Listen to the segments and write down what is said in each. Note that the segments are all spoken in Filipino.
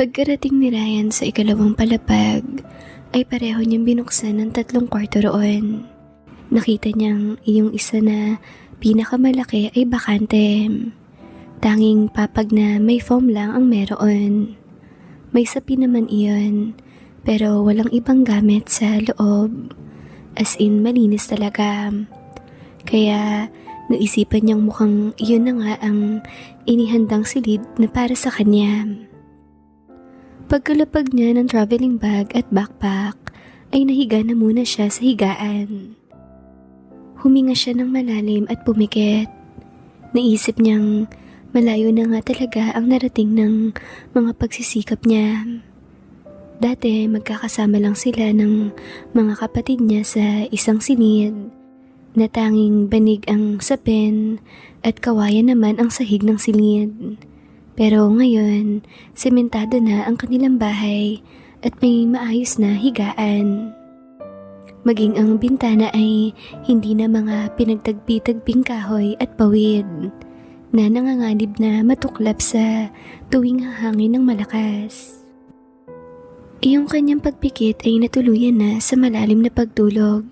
Pagkarating ni Ryan sa ikalawang palapag, ay pareho niyang binuksan ng 3 kwarto roon. Nakita niyang iyong isa na pinakamalaki ay bakante. Tanging papag na may foam lang ang meron. May sapi naman iyon, pero walang ibang gamit sa loob. As in, malinis talaga. Kaya naisipan niyang mukhang iyon na nga ang inihandang silid na para sa kanya. Pagkalapag niya ng traveling bag at backpack, ay nahiga na muna siya sa higaan. Huminga siya ng malalim at pumikit. Naisip niyang malayo na nga talaga ang narating ng mga pagsisikap niya. Dati magkakasama lang sila ng mga kapatid niya sa isang silid, na tanging banig ang sapin at kawayan naman ang sahig ng silid. Pero ngayon, sementado na ang kanilang bahay at may maayos na higaan. Maging ang bintana ay hindi na mga pinagtagpi-tagping kahoy at pawid na nanganganib na matuklap sa tuwing hangin ng malakas. Iyong kanyang pagpikit ay natuluyan na sa malalim na pagtulog.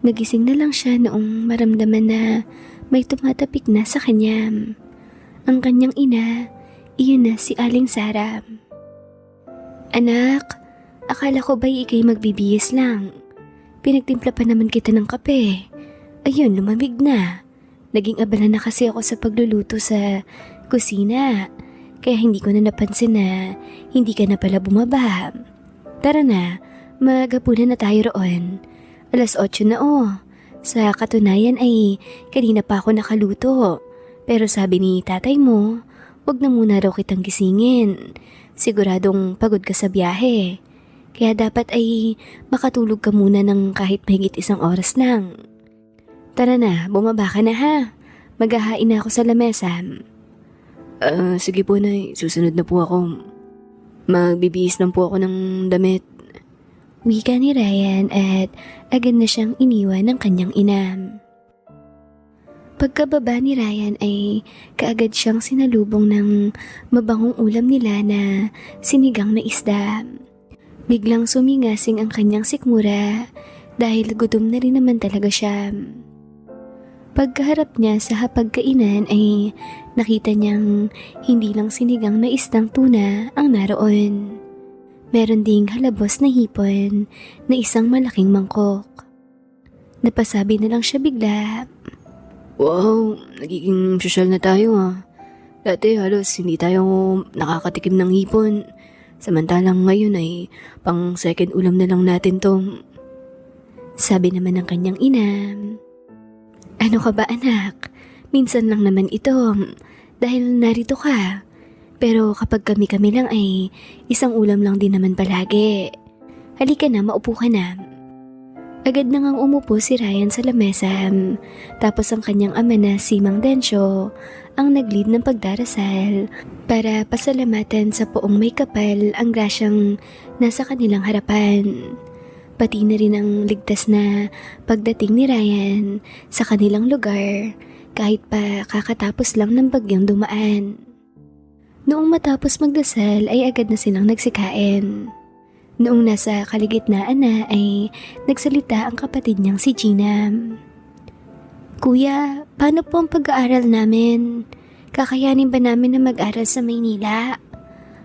Nagising na lang siya noong maramdaman na may tumatapik na sa kanya. Ang kanyang ina, iyon na si Aling Sara. "Anak, akala ko ba'y ikay magbibihis lang? Pinagtimpla pa naman kita ng kape. Ayun, lumamig na. Naging abala na kasi ako sa pagluluto sa kusina, kaya hindi ko na napansin na hindi ka na pala bumaba. Tara na, maghapunan na tayo roon. 8:00 na Sa katunayan ay kanina pa ako nakaluto. Pero sabi ni tatay mo, wag na muna raw kitang gisingin. Siguradong pagod ka sa biyahe. Kaya dapat ay makatulog ka muna ng kahit mahigit 1 oras lang. Tara na, bumaba ka na ha. Maghahain na ako sa lamesa." Sige po nay, susunod na po ako. Magbibihis lang po ako ng damit. Wika ni Ryan at agad na siyang iniwan ng kanyang ina. Pagkababa ni Ryan ay kaagad siyang sinalubong ng mabangong ulam nila na sinigang na isda. Biglang sumingasing ang kanyang sikmura dahil gutom na rin naman talaga siya. Pagkaharap niya sa hapagkainan ay nakita niyang hindi lang sinigang na isdang tuna ang naroon. Meron ding halabos na hipon na isang malaking mangkok. Napasabi na lang siya bigla. Wow, nagiging sosyal na tayo Dati halos hindi tayo nakakatikim ng hipon. Samantalang ngayon ay pang second ulam na lang natin to. Sabi naman ng kanyang ina. "Ano ka ba anak? Minsan lang naman ito dahil narito ka. Pero kapag kami-kami lang ay isang ulam lang din naman palagi. Halika na, maupo ka na." Agad na ngang umupo si Ryan sa lamesa, tapos ang kanyang ama na si Mang Densyo ang nag-lead ng pagdarasal para pasalamatan sa poong may kapal ang grasyang nasa kanilang harapan. Pati na rin ang ligtas na pagdating ni Ryan sa kanilang lugar kahit pa kakatapos lang ng bagyong dumaan. Noong matapos magdasal ay agad na silang nagsikain. Noong nasa kaligitnaan na ay nagsalita ang kapatid niyang si Gina. "Kuya, paano po ang pag-aaral namin? Kakayanin ba namin na mag-aral sa Maynila?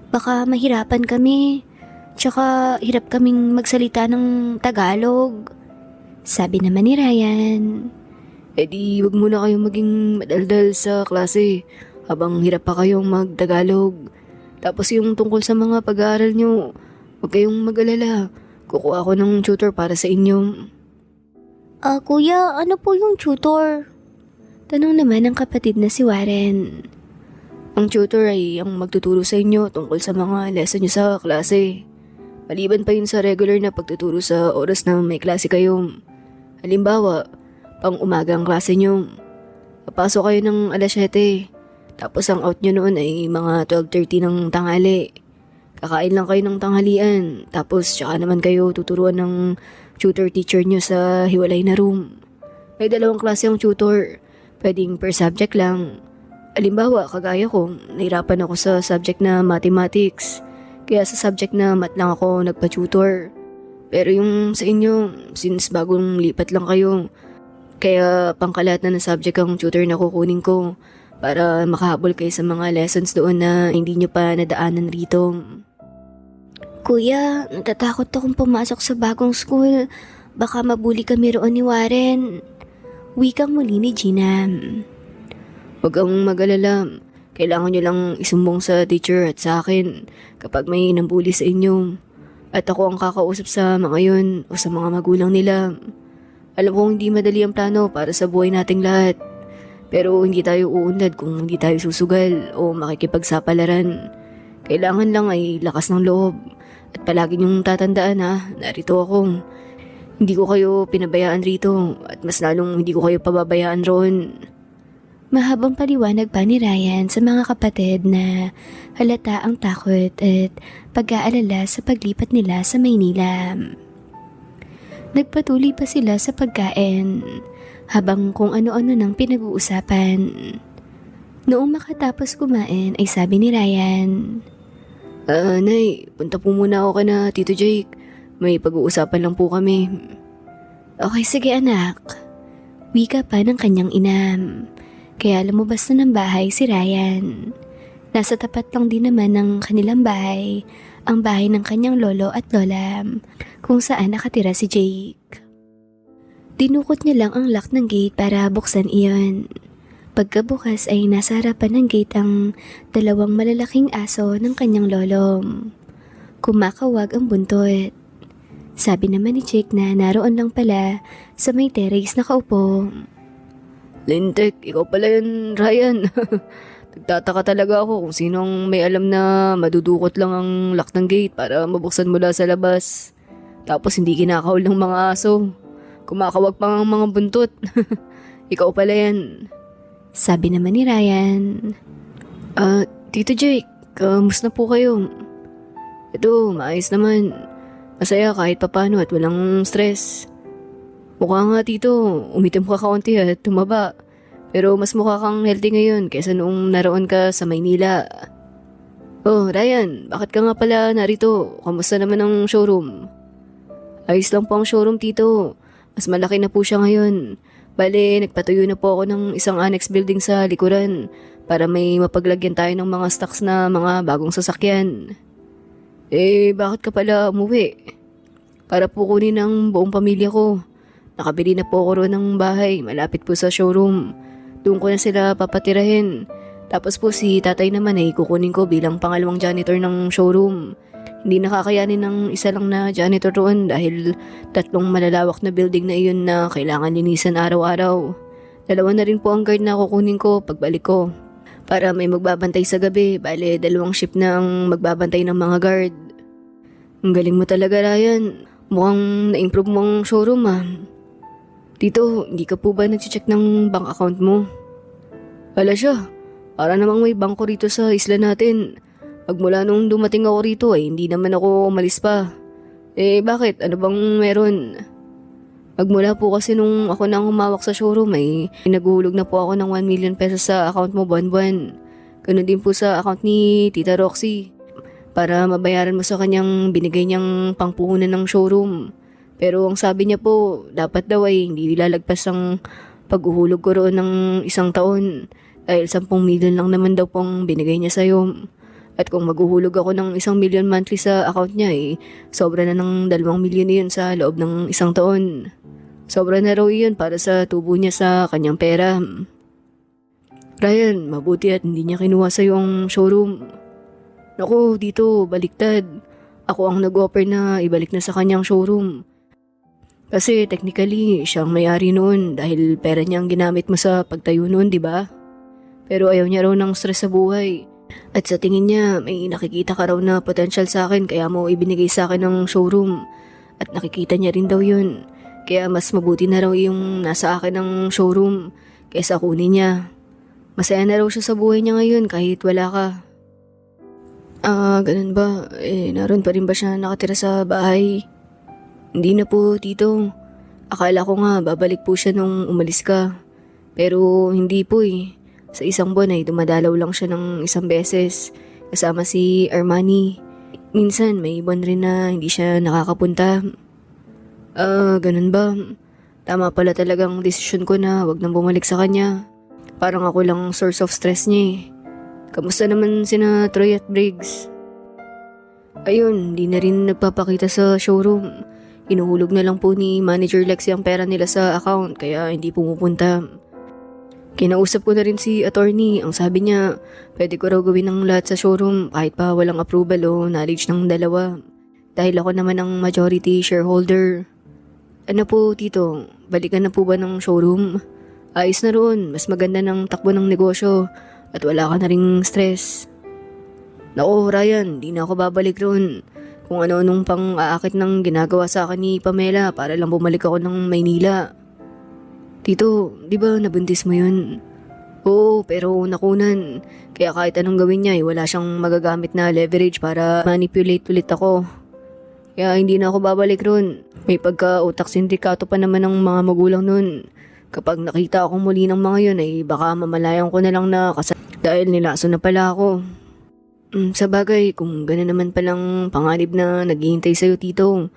Baka mahirapan kami, tsaka hirap kaming magsalita ng Tagalog." Sabi naman ni Ryan. Di wag muna kayong maging madaldal sa klase habang hirap pa kayong mag-Tagalog. Tapos yung tungkol sa mga pag-aaral nyo, huwag kayong mag-alala. Kukuha ako ng tutor para sa inyo. Kuya, ano po yung tutor?" Tanong naman ng kapatid na si Warren. Ang tutor ay ang magtuturo sa inyo tungkol sa mga lesson nyo sa klase. Maliban pa yun sa regular na pagtuturo sa oras na may klase kayo. Halimbawa, pang umaga ang klase nyo. Papasok kayo ng 7:00. Tapos ang out nyo noon ay mga 12:30 ng tanghali. Kakain lang kayo ng tanghalian, tapos tsaka naman kayo tuturuan ng tutor teacher nyo sa hiwalay na room. May 2 klase ang tutor, pwedeng per subject lang. Halimbawa, kagaya ko, nahirapan ako sa subject na mathematics. Kaya sa subject na math lang ako nagpa-tutor. Pero yung sa inyo, since bagong lipat lang kayo, kaya pangkalat na subject ang tutor na kukunin ko para makahabol kayo sa mga lessons doon na hindi nyo pa nadaanan rito. Kuya, natatakot akong pumasok sa bagong school. Baka mabuli kami roon ni Warren. Wikang muli ni Gina. Huwag kang mag-alala. Kailangan nyo lang isumbong sa teacher at sa akin kapag may nambuli sa inyo. At ako ang kakausap sa mga yun o sa mga magulang nila. Alam kong hindi madali ang plano para sa buhay nating lahat. Pero hindi tayo uunlad kung hindi tayo susugal o makikipagsapalaran. Kailangan lang ay lakas ng loob. At palagi niyong tatandaan narito ako. Hindi ko kayo pinabayaan rito at mas lalong hindi ko kayo pababayaan roon. Mahabang paliwanag pa ni Ryan sa mga kapatid na halata ang takot at pag-aalala sa paglipat nila sa Maynila. Nagpatuloy pa sila sa pagkain habang kung ano-ano nang pinag-uusapan. Noong makatapos kumain ay sabi ni Ryan, Nay, punta po muna ako na Tito Jake. May pag-uusapan lang po kami. "Okay, sige anak." Wika pa ng kanyang inam. Kaya lumabas na ng bahay si Ryan. Nasa tapat lang din naman ng kanilang bahay ang bahay ng kanyang lolo at lola kung saan nakatira si Jake. Dinukot niya lang ang lock ng gate para buksan iyon. Pagkabukas ay nasa harapan ng gate ang dalawang malalaking aso ng kanyang lolo. Kumakawag ang buntot. Sabi naman ni Jake na naroon lang pala sa may terrace na kaupo. Lintek, ikaw pala yun, Ryan. Nagtataka talaga ako kung sinong may alam na madudukot lang ang lock ng gate para mabuksan mula sa labas. Tapos hindi kinakahol ng mga aso. Kumakawag pa ang mga buntot. Ikaw pala yan. Sabi naman ni Ryan. Tito Jake, kamusta po kayo? Ito, maayos naman. Masaya kahit papano at walang stress. Mukha nga tito, umitim ka kaunti at tumaba. Pero mas mukha kang healthy ngayon kaysa noong naroon ka sa Maynila. Oh, Ryan, bakit ka nga pala narito? Kamusta naman ang showroom? Ayos lang po ang showroom, tito. Mas malaki na po siya ngayon. Bale, nagpatuyo na po ako ng isang annex building sa likuran para may mapaglagyan tayo ng mga stocks na mga bagong sasakyan. Bakit ka pala umuwi? Para po kunin ang buong pamilya ko. Nakabili na po ako roon ng bahay, malapit po sa showroom. Doon ko na sila papatirahin. Tapos po si tatay naman ay kukunin ko bilang pangalawang janitor ng showroom. Hindi nakakayanin ng isa lang na janitor roon dahil 3 malalawak na building na iyon na kailangan linisan araw-araw. 2 na rin po ang guard na kukunin ko pagbalik ko. Para may magbabantay sa gabi, bale 2 shift na ang magbabantay ng mga guard. Ang galing mo talaga, Ryan. Mukhang na-improve mo ang showroom Tito, hindi ka po ba nag-check ng bank account mo? Wala siya. Para namang may bangko rito sa isla natin. Pagmula nung dumating ako rito hindi naman ako umalis pa. Bakit? Ano bang meron? Pagmula po kasi nung ako nang humawak sa showroom naguhulog na po ako ng 1 million pesos sa account mo buwan-buwan. Ganun din po sa account ni Tita Roxy. Para mabayaran mo sa kanyang binigay niyang pangpuhunan ng showroom. Pero ang sabi niya po, dapat daw hindi lalagpas ang paghuhulog ko roon ng 1 taon. Dahil 10 million lang naman daw pong binigay niya sa'yo. At kung maghuhulog ako ng 1 million monthly sa account niya sobra na ng 2 million yun sa loob ng 1 taon. Sobra na raw yun para sa tubo niya sa kanyang pera. Ryan, mabuti at hindi niya kinuha sa'yo ang showroom. Naku, dito, baliktad. Ako ang nag-offer na ibalik na sa kanyang showroom. Kasi technically, siya ang may-ari noon dahil pera niya ang ginamit mo sa pagtayo noon, di ba? Pero ayaw niya raw ng stress sa buhay. At sa tingin niya, may nakikita ka raw na potential sa akin kaya mo ibinigay sa akin ng showroom. At nakikita niya rin daw yun. Kaya mas mabuti na raw yung nasa akin ng showroom kaysa kunin niya. Masaya na raw siya sa buhay niya ngayon kahit wala ka. Ganun ba? Naroon pa rin ba siya nakatira sa bahay? Hindi na po, tito. Akala ko nga babalik po siya nung umalis ka. Pero hindi po Sa 1 buwan dumadalaw lang siya ng 1 beses kasama si Armani. Minsan may iban rin na hindi siya nakakapunta. Ganun ba? Tama pala talagang desisyon ko na wag nang bumalik sa kanya. Parang ako lang source of stress niya eh. Kamusta naman sina Troy at Briggs? Ayun, di na rin nagpapakita sa showroom. Inuhulog na lang po ni Manager Lexi ang pera nila sa account kaya hindi pumupunta. Kinausap ko na rin si attorney. Ang sabi niya, pwede ko raw gawin ang lahat sa showroom kahit pa walang approval o knowledge ng dalawa. Dahil ako naman ang majority shareholder. Ano po, tito? Balikan na po ba ng showroom? Ayos na roon. Mas maganda ng takbo ng negosyo at wala ka na ring stress. Nako, Ryan, di na ako babalik roon. Kung ano-anong pang-aakit ng ginagawa sa akin ni Pamela para lang bumalik ako ng Maynila. Tito, di ba nabuntis mo yun? Oo, pero nakunan. Kaya kahit anong gawin niya, wala siyang magagamit na leverage para manipulate ulit ako. Kaya hindi na ako babalik ron. May pagka-utak sindikato pa naman ng mga magulang nun. Kapag nakita ako muli ng mga yun, ay baka mamalayan ko na lang na dahil nilaso na pala ako. Sa bagay, kung gano'n naman palang panganib na naghihintay sa'yo, tito,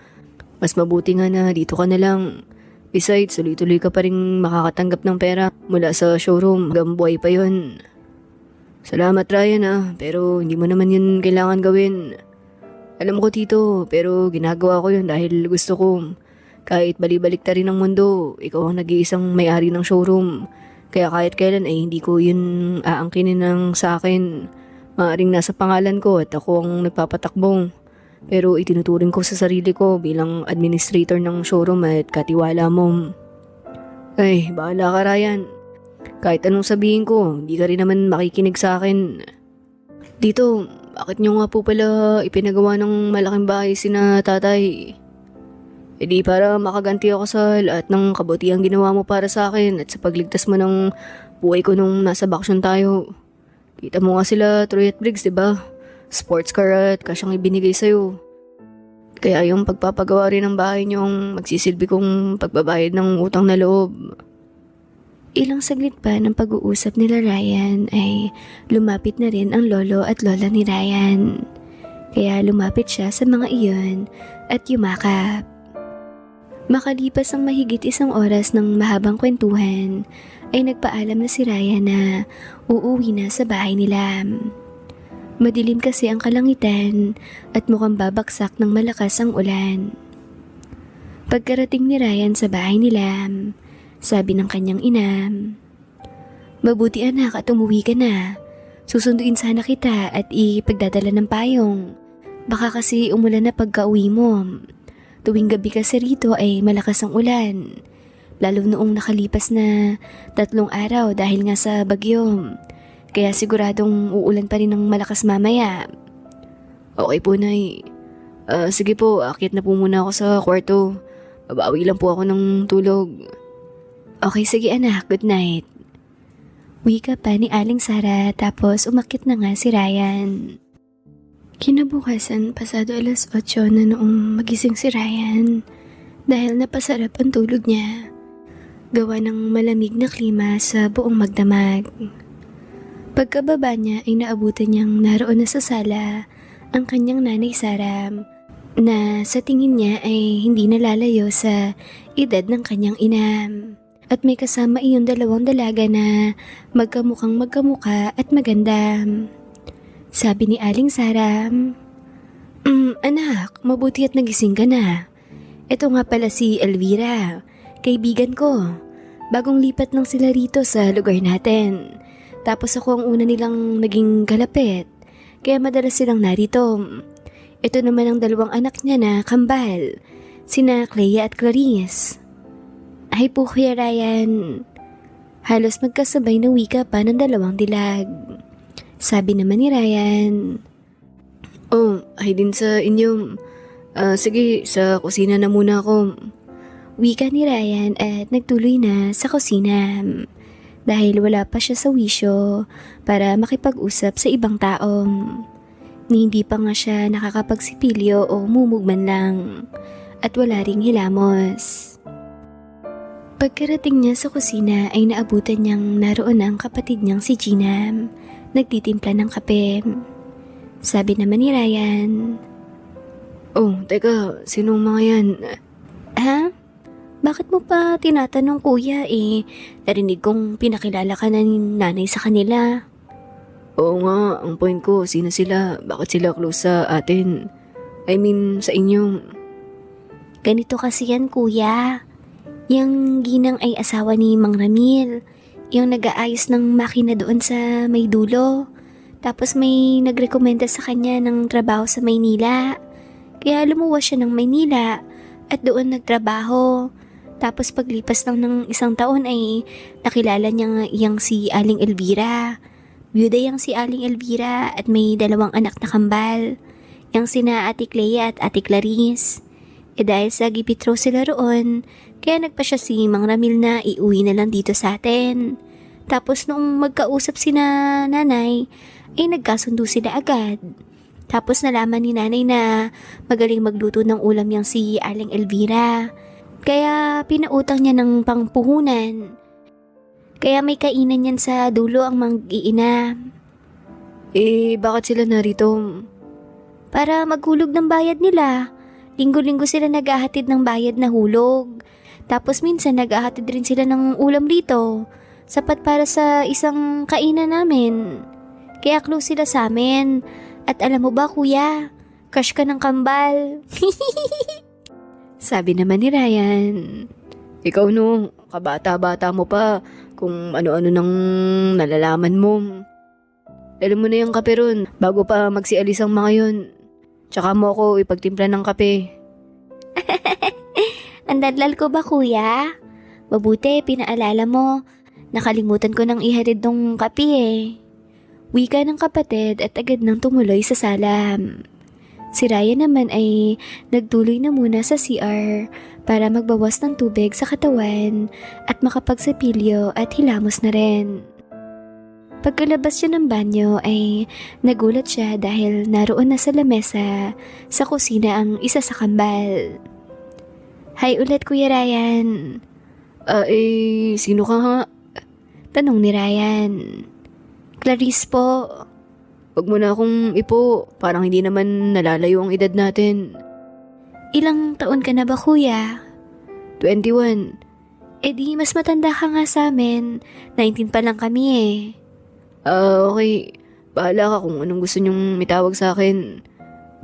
mas mabuti nga na dito ka na lang. Besides, tuloy-tuloy ka pa rin makakatanggap ng pera mula sa showroom hanggang buhay pa yun. Salamat, Ryan pero hindi mo naman yun kailangan gawin. Alam ko, tito, pero ginagawa ko yun dahil gusto ko. Kahit balibalik ta rin ang mundo, ikaw ang nag-iisang may-ari ng showroom. Kaya kahit kailan ay hindi ko yun aangkinin ng sa akin. Maaring nasa pangalan ko at ako ang nagpapatakbong. Pero itinuturing ko sa sarili ko bilang administrator ng showroom at katiwala mo. Ay, bahala ka, Ryan. Kahit anong sabihin ko, hindi ka rin naman makikinig sa akin. Dito, bakit nyo nga po pala ipinagawa ng malaking bahay sina tatay? E di para makaganti ako sa lahat ng kabutihang ginawa mo para sa akin at sa pagligtas mo ng buhay ko nung nasa bakasyon tayo. Kita mo nga sila Troy at Briggs, diba? Sports car at kasyang ibinigay sa'yo. Kaya yung pagpapagawa rin ng bahay niyong magsisilbi kong pagbabayad ng utang na loob. Ilang saglit pa ng pag-uusap nila Ryan ay lumapit na rin ang lolo at lola ni Ryan. Kaya lumapit siya sa mga iyon at yumakap. Makalipas ang mahigit 1 oras ng mahabang kwentuhan ay nagpaalam na si Ryan na uuwi na sa bahay nila. Madilim kasi ang kalangitan at mukhang babagsak ng malakas ang ulan. Pagkarating ni Ryan sa bahay nila, sabi ng kanyang ina, "Mabuti anak at umuwi ka na. Susunduin sana kita at ipagdadala ng payong. Baka kasi umulan na pagka-uwi mo. Tuwing gabi kasi rito ay malakas ang ulan. Lalo noong nakalipas na 3 araw dahil nga sa bagyo. Kaya siguradong uulan pa rin ng malakas mamaya." Okay po, Nay. Sige po, akyat na po muna ako sa kwarto. Babawi lang po ako ng tulog. Okay, sige anak, good night. Wika pa ni Aling Sara tapos umakyat na nga si Ryan. Kinabukasan, pasado 8:00 na noong magising si Ryan dahil napasarap ang tulog niya. Gawa ng malamig na klima sa buong magdamag. Pagkababa niya ay naabutan niyang naroon na sa sala ang kanyang nanay Sara na sa tingin niya ay hindi nalalayo sa edad ng kanyang ina. At may kasama iyon 2 dalaga na magkamukhang magkamuka at maganda. Sabi ni Aling Sara, "Anak, mabuti at nagising ka na. Ito nga pala si Elvira, kaibigan ko. Bagong lipat lang sila rito sa lugar natin. Tapos ako ang una nilang naging kalapit, kaya madalas silang narito. Ito naman ang 2 anak niya na kambal, sina Clea at Clarice." Ay po, Kuya Ryan. Halos magkasabay na wika pa ng 2 dilag. Sabi naman ni Ryan, Oh, ay din sa inyo. Sige, sa kusina na muna ako. Wika ni Ryan at nagtuloy na sa kusina. Dahil wala pa siya sa wisyo para makipag-usap sa ibang tao. Ni hindi pa nga siya nakakapagsipilyo o mumugman lang. At wala ring hilamos. Pagkarating niya sa kusina ay naabutan niyang naroon ang kapatid niyang si Gina, nagtitimpla ng kape. Sabi naman ni Ryan, Oh, teka, sinong mga yan? Ha? Bakit mo pa tinatanong kuya narinig kong pinakilala ka na ni nanay sa kanila. Oo nga, ang point ko, sino sila? Bakit sila close sa atin? I mean, sa inyo. Ganito kasi yan kuya. Yang ginang ay asawa ni Mang Ramil. Yung nag-aayos ng makina doon sa may dulo. Tapos may nagrekomenda sa kanya ng trabaho sa Maynila. Kaya lumuwas siya ng Maynila at doon nagtrabaho. Tapos paglipas lang ng isang taon ay nakilala niya nga iyang si Aling Elvira. Byuda yang si Aling Elvira at may 2 anak na kambal. Yang sina Ate Clea at Ate Clarice. Dahil sa gipitro sila roon, kaya nagpa siya si Mang Ramil na iuwi na lang dito sa atin. Tapos noong magkausap sina nanay, ay nagkasundo sila agad. Tapos nalaman ni nanay na magaling magluto ng ulam yang si Aling Elvira. Kaya pinautang niya ng pangpuhunan. Kaya may kainan yan sa dulo ang mag-iina. Bakit sila narito? Para maghulog ng bayad nila. Linggo-linggo sila naghahatid ng bayad na hulog. Tapos minsan naghahatid rin sila ng ulam dito. Sapat para sa isang kainan namin. Kaya close sila sa amin. At alam mo ba kuya, crush ka ng kambal. Sabi naman ni Ryan. Ikaw no, kabata-bata mo pa kung ano-ano nang nalalaman mo. Alam mo na yung kape ron bago pa magsialis ang mga yun. Tsaka mo ako ipagtimpla ng kape. Ang dadlal ko ba kuya? Mabuti, pinaalala mo. Nakalimutan ko nang ihatid ng kape Wika ng kapatid at agad nang tumuloy sa salam. Si Ryan naman ay nagtuloy na muna sa CR para magbawas ng tubig sa katawan at makapagsapilyo at hilamos na rin. Pagkalabas siya ng banyo ay nagulat siya dahil naroon na sa lamesa sa kusina ang isa sa kambal. Hi ulit Kuya Ryan. Sino ka nga? Tanong ni Ryan. Clarice po. Wag mo na akong ipo, parang hindi naman nalalayo ang edad natin. Ilang taon ka na ba kuya? 21. Di mas matanda ka nga sa amin. 19 pa lang kami Okay. Bahala ka kung anong gusto nyong mitawag sa akin.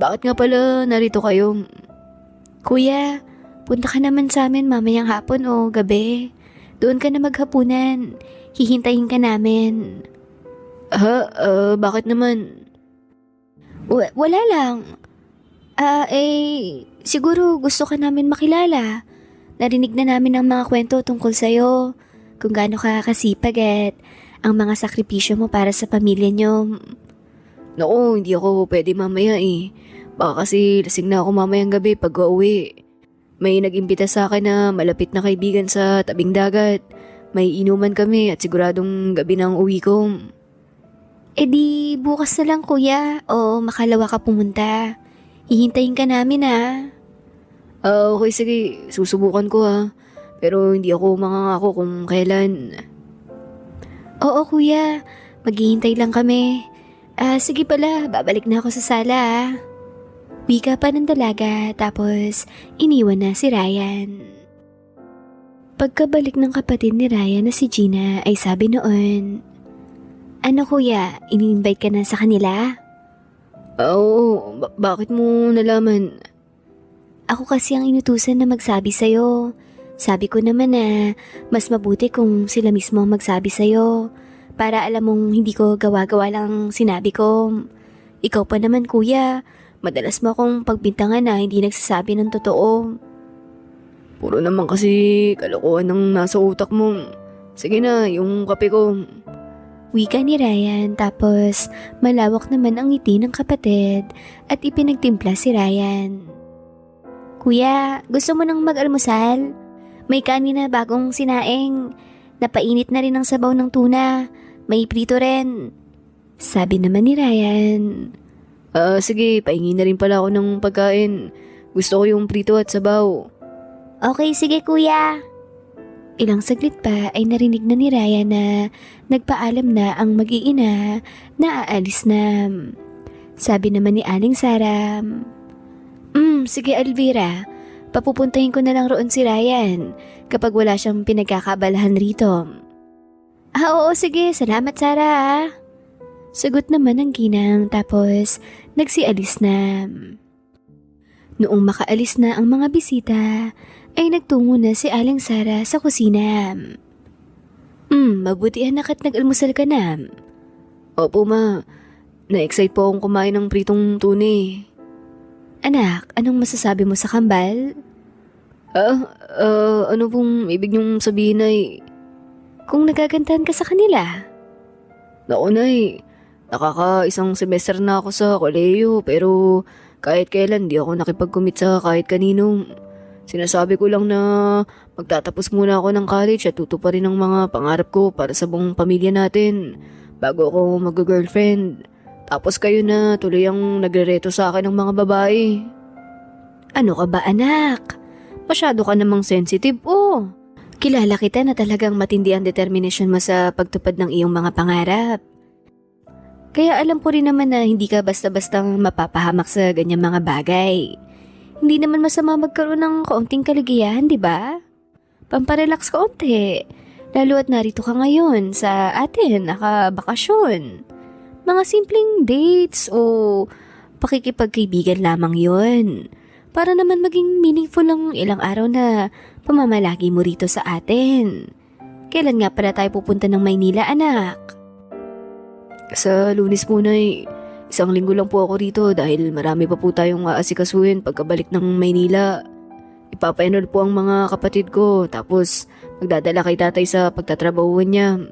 Bakit nga pala narito kayo? Kuya, punta ka naman sa amin mamayang hapon o gabi. Doon ka na maghapunan. Hihintayin ka namin. Bakit naman? Wala lang. Siguro gusto ka namin makilala. Narinig na namin ang mga kwento tungkol sa'yo. Kung gaano ka kasipag at ang mga sakripisyo mo para sa pamilya nyo. Naku, hindi ako pwede mamaya eh. Baka kasi lasing na ako mamayang gabi pag uuwi. May nag-imbita sa akin na malapit na kaibigan sa tabing dagat. May inuman kami at siguradong gabi na ang uwi ko. Di bukas na lang kuya o makalawa ka pumunta. Hihintayin ka namin Okay sige, susubukan ko Pero hindi ako mangangako kung kailan. Oo kuya, maghihintay lang kami. Sige pala, babalik na ako sa sala Wika pa ng dalaga tapos iniwan na si Ryan. Pagkabalik ng kapatid ni Ryan na si Gina ay sabi noon, ano kuya, ini-invite ka na sa kanila? Oo, bakit mo nalaman? Ako kasi ang inutusan na magsabi sa'yo. Sabi ko naman na mas mabuti kung sila mismo ang magsabi sa'yo. Para alam mong hindi ko gawa-gawa lang sinabi ko. Ikaw pa naman kuya, madalas mo akong pagbintangan na hindi nagsasabi ng totoo. Puro naman kasi kalokohan ng nasa utak mo. Sige na, yung kape ko. Wika ni Ryan tapos malawak naman ang ngiti ng kapatid at ipinagtimpla si Ryan. Kuya, gusto mo nang mag-almusal? May kanin na bagong sinaing. Napainit na rin ang sabaw ng tuna. May prito rin. Sabi naman ni Ryan. Sige, pahingi na rin pala ako ng pagkain. Gusto ko yung prito at sabaw. Okay, sige kuya. Ilang saglit pa ay narinig na ni Ryan na nagpaalam na ang mag-iina na aalis na. Sabi naman ni Aling Sara, Sige Elvira. Papupuntahin ko na lang roon si Ryan kapag wala siyang pinagkakabalahan rito. Oo, sige. Salamat, Sarah. Sagot naman ng ginang tapos nagsialis na. Noong makaalis na ang mga bisita, ay nagtungo na si Aling Sarah sa kusina. Mabuti anak at nag-almusal ka na. Opo ma, na-excite po akong kumain ng pritong tuni. Anak, anong masasabi mo sa kambal? Ano pong ibig niyong sabihin ay... Kung nagagandahan ka sa kanila. Naku nay, nakaka-isang semester na ako sa koleyo pero kahit kailan di ako nakipag-commit sa kahit kaninong. Sinasabi ko lang na magtatapos muna ako ng college at tutuparin ang mga pangarap ko para sa buong pamilya natin bago ako mag-girlfriend. Tapos kayo na tuloy ang nagrereto sa akin ng mga babae. Ano ka ba anak? Masyado ka namang sensitive Kilala kita na talagang matindi ang determination mo sa pagtupad ng iyong mga pangarap. Kaya alam ko rin naman na hindi ka basta-bastang mapapahamak sa ganyang mga bagay. Hindi naman masama magkaroon ng kaunting kaligayahan, di ba? Pamparelax kaunti. Lalo at narito ka ngayon sa atin, nakabakasyon. Mga simpleng dates o pakikipagkaibigan lamang yon. Para naman maging meaningful ang ilang araw na pamamalagi mo rito sa atin. Kailan nga pala tayo pupunta ng Maynila, anak? Sa Lunes muna isang linggo lang po ako rito dahil marami pa po tayong aasikasuhin pagkabalik ng Maynila. Ipapaenroll po ang mga kapatid ko tapos magdadala kay tatay sa pagtatrabahuan niya.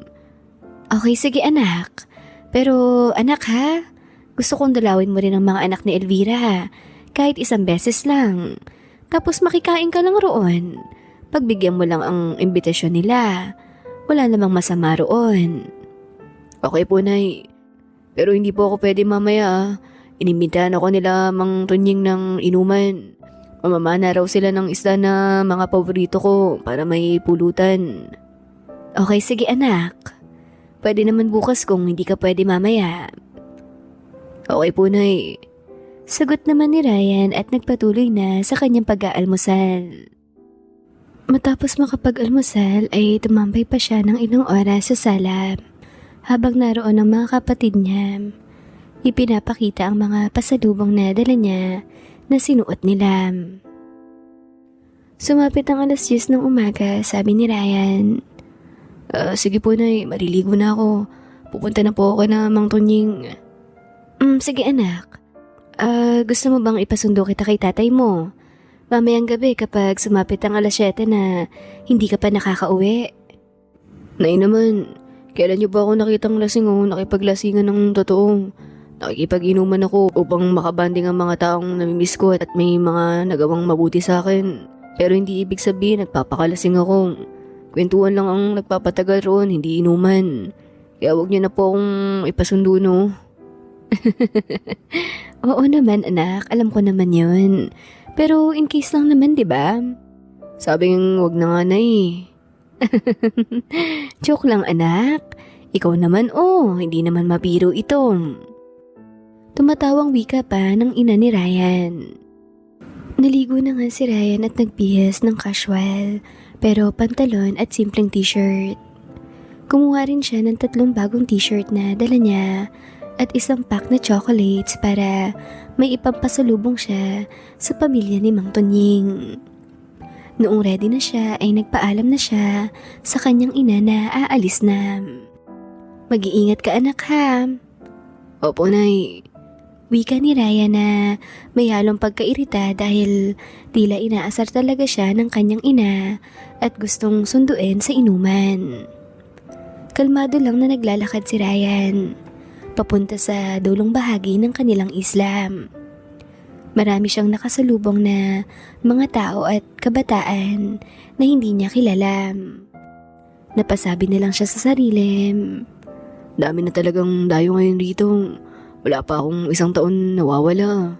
Okay, sige anak. Pero anak ha, gusto kong dalawin mo rin ang mga anak ni Elvira kahit isang beses lang. Tapos makikain ka lang roon. Pagbigyan mo lang ang imbitasyon nila. Wala namang masama roon. Okay po nay. Pero hindi po ako pwede mamaya. Inimbitahan ako nila Mang Tunying ng inuman. Mamamana raw sila ng isda na mga paborito ko para may pulutan. Okay, sige anak. Pwede naman bukas kung hindi ka pwede mamaya. Okay po nay. Sagot naman ni Ryan at nagpatuloy na sa kanyang pag-aalmusal. Matapos makapag-almusal ay tumambay pa siya ng ilang oras sa sala. Habang naroon ang mga kapatid niya, ipinapakita ang mga pasalubong na dala niya na sinuot nila. Sumapit ang 10:00 ng umaga, sabi ni Ryan. Sige po nay, mariligo na ako. Pupunta na po ako na Mang Tunying. Sige anak. Gusto mo bang ipasundo kita kay tatay mo? Mamayang gabi kapag sumapit ang 7:00 na hindi ka pa nakakauwi. Nay naman, kailan niyo ba ako nakitang lasing o nakipaglasingan ng totoo? Nakikipag-inuman ako upang makabanding ang mga taong namimiss ko at may mga nagawang mabuti sa akin. Pero hindi ibig sabihin nagpapakalasing ako. Kwentuhan lang ang nagpapatagal roon, hindi inuman. Kaya wag niyo na po akong ipasundo no. Oo naman anak, alam ko naman yun. Pero in case lang naman, di ba? Sabing wag na nga nay. Joke lang anak. Ikaw naman hindi naman mabiro ito. Tumatawang wika pa ng ina ni Ryan. Naligo na nga si Ryan at nagbihis ng casual, pero pantalon at simpleng t-shirt. Kumuha rin siya ng 3 bagong t-shirt na dala niya at isang pack na chocolates para may ipampasalubong siya sa pamilya ni Mang Tunying. Noong ready na siya ay nagpaalam na siya sa kanyang ina na aalis na. Mag-iingat ka anak ha. Opo nay. Wika ni Ryan na may halong pagkairita dahil tila inaasar talaga siya ng kanyang ina at gustong sunduin sa inuman. Kalmado lang na naglalakad si Ryan papunta sa dulong bahagi ng kanilang isla. Marami siyang nakasalubong na mga tao at kabataan na hindi niya kilala. Napasabi na lang siya sa sarili. Dami na talagang dayo ngayon rito. Wala pa akong 1 taon nawawala.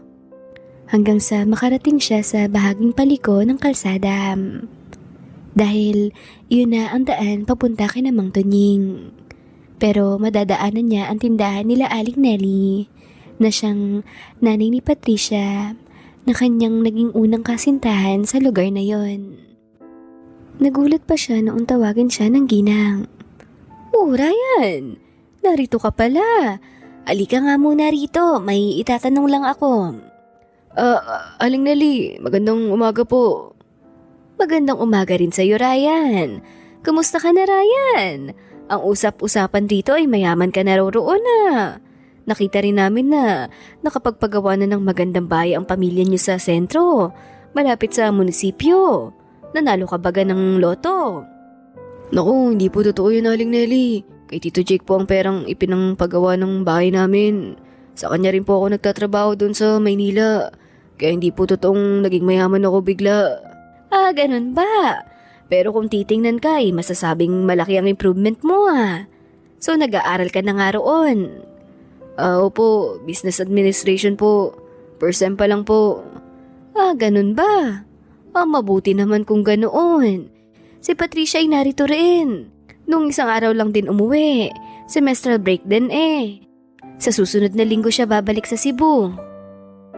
Hanggang sa makarating siya sa bahaging paliko ng kalsada. Dahil yun na ang daan papunta kay Mang Tunying. Pero madadaanan niya ang tindahan nila Aling Nelly na siyang nanay ni Patricia na kanyang naging unang kasintahan sa lugar na yon. Nagulat pa siya noong tawagin siya ng ginang. "Oh, Ryan! Narito ka pala. Alika nga muna rito, may itatanong lang ako." Aling Nelly, magandang umaga po. "Magandang umaga rin sa'yo, Ryan. Kumusta ka na, Ryan? Ang usap-usapan rito ay mayaman ka na roon na. Nakita rin namin na nakapagpagawa na ng magandang bahay ang pamilya niyo sa sentro, malapit sa munisipyo. Nanalo ka baga ng loto?" Naku, hindi po totoo yun, Aling Nelly. Kay Tito Jake po ang perang ipinangpagawa ng bahay namin. Sa kanya rin po ako nagtatrabaho doon sa Maynila. Kaya hindi po totoong naging mayaman ako bigla. Ganun ba? Pero kung titingnan ka ay masasabing malaki ang improvement mo So nag-aaral ka na nga roon? Opo, business administration po. First sem pa lang po. Ganun ba? Mabuti naman kung ganoon. Si Patricia ay narito rin. Nung isang araw lang din umuwi. Semestral break din Sa susunod na linggo siya babalik sa Cebu.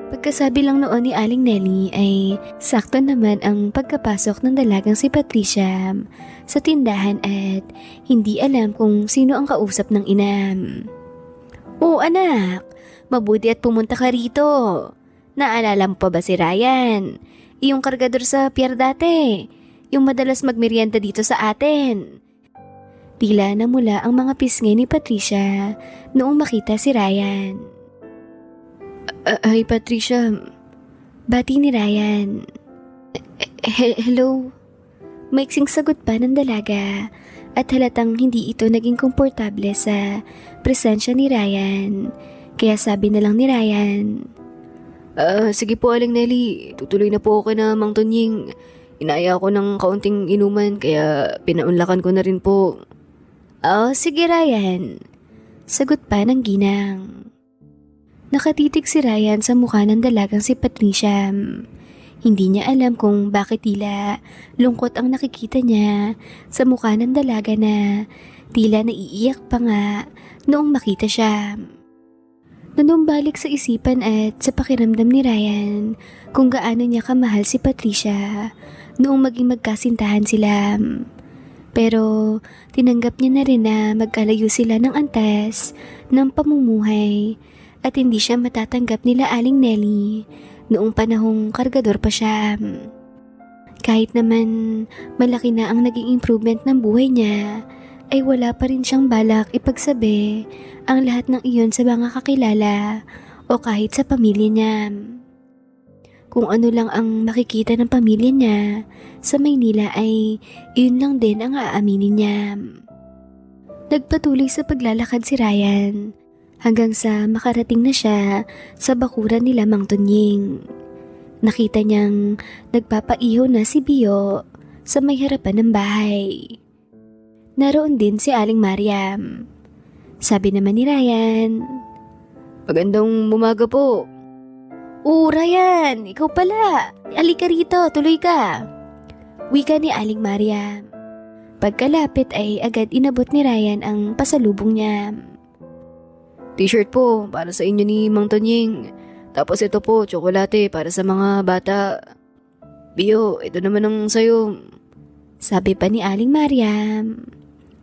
Pagkasabi lang noon ni Aling Nelly ay sakto naman ang pagkapasok ng dalagang si Patricia sa tindahan at hindi alam kung sino ang kausap ng inam. "Oh anak, mabuti at pumunta ka rito. Naalala mo pa ba si Ryan? Iyong kargador sa pier dati, yung madalas magmerienda dito sa atin." Tila namula ang mga pisngi ni Patricia noong makita si Ryan. Ay, Patricia. Bati ni Ryan. Hello? Maiksing sagot pa ng dalaga at halatang hindi ito naging komportable sa presensya ni Ryan. Kaya sabi na lang ni Ryan, Sige po, Aling Nelly. Tutuloy na po ako na Mang Tonying. Inaya ko ng kaunting inuman kaya pinaunlakan ko na rin po. Sige Ryan. Sagot pa ng ginang. Nakatitig si Ryan sa mukha ng dalagang si Patricia. Hindi niya alam kung bakit tila lungkot ang nakikita niya sa mukha ng dalaga na tila naiiyak pa nga noong makita siya. Nanumbalik sa isipan at sa pakiramdam ni Ryan kung gaano niya kamahal si Patricia noong maging magkasintahan sila. Pero tinanggap niya na rin na magkalayo sila ng antas ng pamumuhay at hindi siya matatanggap nila Aling Nelly noong panahong kargador pa siya. Kahit naman malaki na ang naging improvement ng buhay niya, ay wala pa rin siyang balak ipagsabi ang lahat ng iyon sa mga kakilala o kahit sa pamilya niya. Kung ano lang ang makikita ng pamilya niya sa Maynila ay iyon lang din ang aaminin niya. Nagpatuloy sa paglalakad si Ryan hanggang sa makarating na siya sa bakuran nila Mang Tonying. Nakita niyang nagpapaiho na si Bio sa may harapan ng bahay. Naroon din si Aling Mariam. Sabi naman ni Ryan, Magandang umaga po. "Oh Ryan, ikaw pala. Halika rito, tuloy ka." Wika ni Aling Mariam. Pagkalapit ay agad inabot ni Ryan ang pasalubong niya. T-shirt po para sa inyo ni Mang Tonying. Tapos ito po, tsokolate para sa mga bata. Bio, ito naman ang sayo. Sabi pa ni Aling Mariam.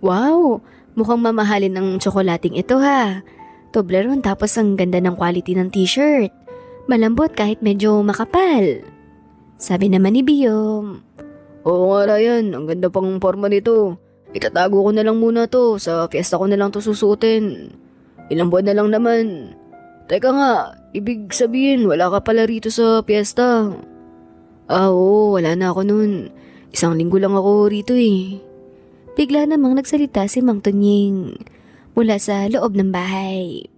"Wow, mukhang mamahalin ang tsokolating ito ha. Toblerone tapos ang ganda ng quality ng t-shirt. Malambot kahit medyo makapal." Sabi naman ni Bio. Oo nga Ryan, ang ganda pang forma nito. Itatago ko na lang muna to, sa fiesta ko na lang to susuotin. Ilang buwan na lang naman. Teka nga, ibig sabihin wala ka pala rito sa fiesta. Oo, wala na ako nun. Isang linggo lang ako rito Bigla namang nagsalita si Mang Tonying mula sa loob ng bahay.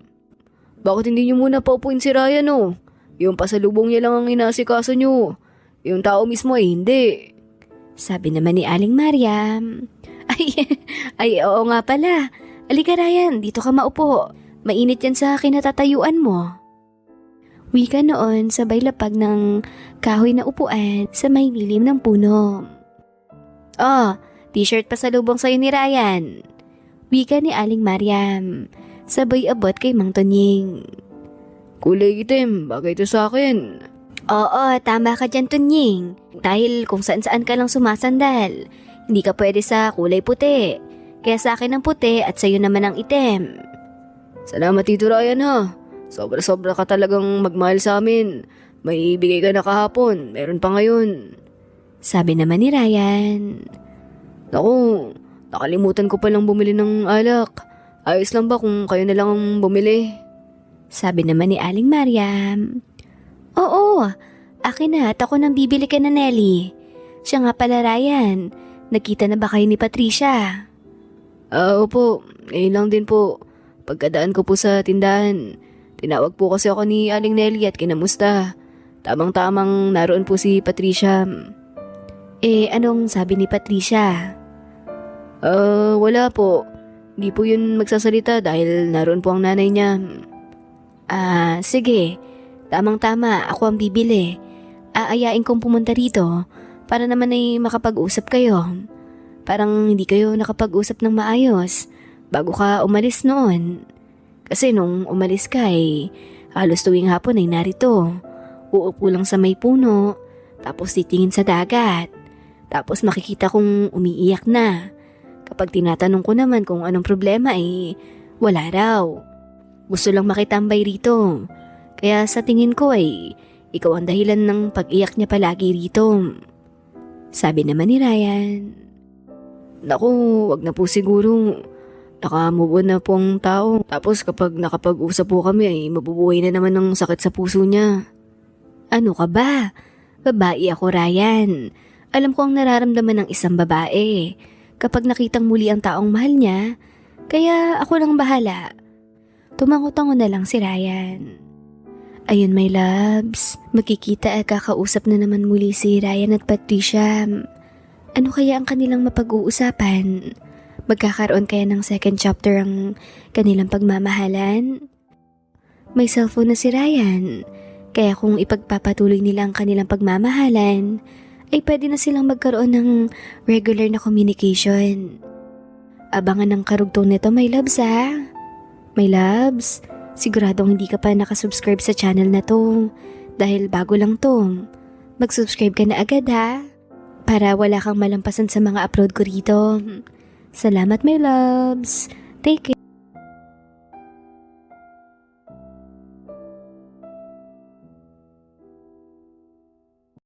Bakit hindi niyo muna paupuin si Ryan Yung pasalubong niya lang ang inaasikaso niyo. Yung tao mismo ay hindi. Sabi naman ni Aling Mariam. Ay oo nga pala. Alika Ryan, dito ka maupo. Mainit yan sa kinatatayuan mo. Wika noon sabay lapag ng kahoy na upuan sa may lilim ng puno. T-shirt pasalubong sa'yo ni Ryan. Wika ni Aling Mariam. Sabay abot kay Mang Tonying. Kulay itim, bagay ito sa akin. Oo, tama ka dyan, Tunying. Dahil kung saan-saan ka lang sumasandal, hindi ka pwede sa kulay puti. Kaya sa akin ang puti at sa'yo naman ang itim. Salamat Tito Ryan ha. Sobra-sobra ka talagang magmahal sa amin. May bigay ka na kahapon, meron pa ngayon. Sabi naman ni Ryan. Naku, nakalimutan ko palang bumili ng alak. Ayos lang ba kung kayo na lang ang bumili? Sabi naman ni Aling Mariam. Oo, akin na at ako nang bibili ka na, Nelly. Siya nga pala, Ryan. Nakita na ba kayo ni Patricia? Opo, ngayon lang din po. Pagkadaan ko po sa tindahan, tinawag po kasi ako ni Aling Nelly at kinamusta. Tamang-tamang naroon po si Patricia. Anong sabi ni Patricia? Wala po. Hindi po yun magsasalita dahil naroon po ang nanay niya. Sige. Tamang-tama, ako ang bibili. Aayain kong pumunta rito para naman ay makapag-usap kayo. Parang hindi kayo nakapag-usap ng maayos bago ka umalis noon. Kasi nung umalis ka halos tuwing hapon ay narito. Uupo lang sa may puno, tapos titingin sa dagat. Tapos makikita kong umiiyak na. Kapag tinatanong ko naman kung anong problema wala raw. Gusto lang makitambay rito. Kaya sa tingin ko ikaw ang dahilan ng pag-iyak niya palagi rito. Sabi naman ni Ryan. Naku, wag na po siguro. Naka-move on na po ang tao. Tapos kapag nakapag-usap po kami mabubuhay na naman ng sakit sa puso niya. Ano ka ba? Babae ako, Ryan. Alam ko ang nararamdaman ng isang babae kapag nakitang muli ang taong mahal niya. Kaya ako lang bahala. Tumango-tango na lang si Ryan. Ayun, my loves. Magkikita at kakausap na naman muli si Ryan at Patricia. Ano kaya ang kanilang mapag-uusapan? Magkakaroon kaya ng second chapter ang kanilang pagmamahalan? May cellphone na si Ryan. Kaya kung ipagpapatuloy nila ang kanilang pagmamahalan, ay pwede na silang magkaroon ng regular na communication. Abangan ng karugtong nito, my loves ha? My loves, siguradong hindi ka pa nakasubscribe sa channel na to dahil bago lang to. Mag-subscribe ka na agad ha? Para wala kang malampasan sa mga upload ko rito. Salamat, my loves. Take care.